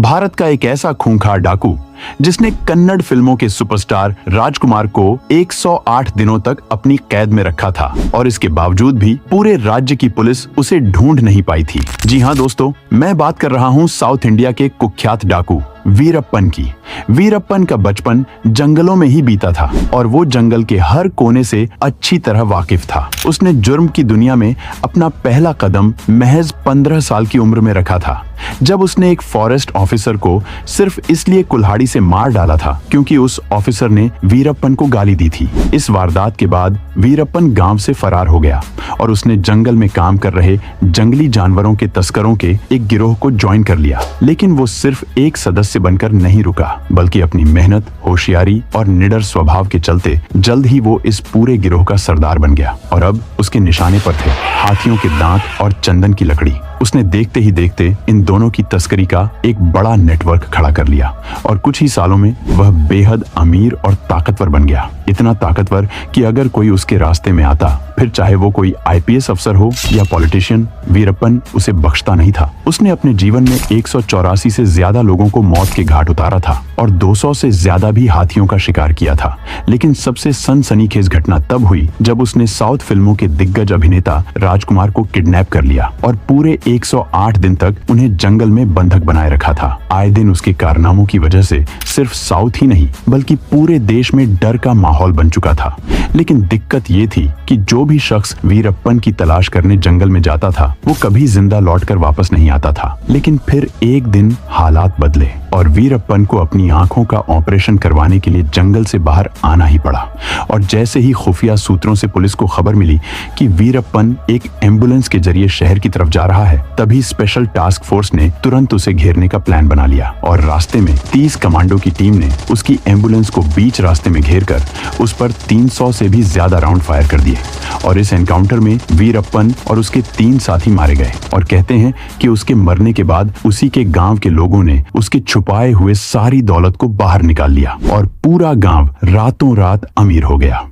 भारत का एक ऐसा खूंखार डाकू जिसने कन्नड़ फिल्मों के सुपरस्टार राजकुमार को 108 दिनों तक अपनी कैद में रखा था और इसके बावजूद भी पूरे राज्य की पुलिस उसे ढूंढ नहीं पाई थी। जी हाँ दोस्तों, मैं बात कर रहा हूँ साउथ इंडिया के कुख्यात डाकू वीरप्पन की। वीरप्पन का बचपन जंगलों में ही बीता था और वो जंगल के हर कोने से अच्छी तरह वाकिफ था। उसने जुर्म की दुनिया में अपना पहला कदम महज 15 साल की उम्र में रखा था, जब उसने एक फॉरेस्ट ऑफिसर को सिर्फ इसलिए कुल्हाड़ी से मार डाला था क्योंकि उस ऑफिसर ने वीरप्पन को गाली दी थी। इस वारदात के बाद वीरप्पन गांव से फरार हो गया और उसने जंगल में काम कर रहे जंगली जानवरों के तस्करों के एक गिरोह को ज्वाइन कर लिया। लेकिन वो सिर्फ एक सदस्य बनकर नहीं रुका, बल्कि अपनी मेहनत, होशियारी और निडर स्वभाव के चलते जल्द ही वो इस पूरे गिरोह का सरदार बन गया। और अब उसके निशाने पर थे हाथियों के दांत और चंदन की लकड़ी। उसने देखते ही देखते इन दोनों की तस्करी का एक बड़ा नेटवर्क खड़ा कर लिया और कुछ ही सालों में वह बेहद अमीर और ताकतवर बन गया। इतना ताकतवर कि अगर कोई उसके रास्ते में आता, फिर चाहे वो कोई आईपीएस अफसर हो या पॉलिटिशियन, वीरप्पन उसे बख्शता नहीं था। उसने अपने जीवन में 184 से ज्यादा लोगों को मौत के घाट उतारा था और 200 से ज्यादा भी हाथियों का शिकार किया था। लेकिन सबसे सनसनीखेज घटना तब हुई जब उसने साउथ फिल्मों के दिग्गज अभिनेता राजकुमार को किडनैप कर लिया और पूरे 108 दिन तक उन्हें जंगल में बंधक बनाए रखा था। आए दिन उसके कारनामों की वजह से सिर्फ साउथ ही नहीं बल्कि पूरे देश में डर का माहौल बन चुका था। लेकिन दिक्कत ये थी कि जो भी शख्स वीरप्पन की तलाश करने जंगल में जाता था वो कभी जिंदा लौटकर वापस नहीं आता था। लेकिन फिर एक दिन हालात बदले और वीरप्पन को अपनी आंखों का ऑपरेशन करवाने के लिए जंगल से बाहर आना ही पड़ा। और जैसे ही खुफिया सूत्रों से पुलिस को खबर मिली कि वीरप्पन एक एम्बुलेंस के जरिए शहर की तरफ जा रहा है, तभी स्पेशल टास्क फोर्स ने तुरंत उसे घेरने का प्लान बना लिया और रास्ते में 30 कमांडो की टीम ने उसकी एम्बुलेंस को बीच रास्ते में घेरकर उस पर 300 से भी ज्यादा राउंड फायर कर दिए। और इस एनकाउंटर में वीरप्पन और उसके 3 साथी मारे गए और कहते हैं कि उसके मरने के बाद उसी के गांव के लोगों ने उसके छुपाए हुए सारी दौलत को बाहर निकाल लिया और पूरा गांव रातों रात अमीर हो गया।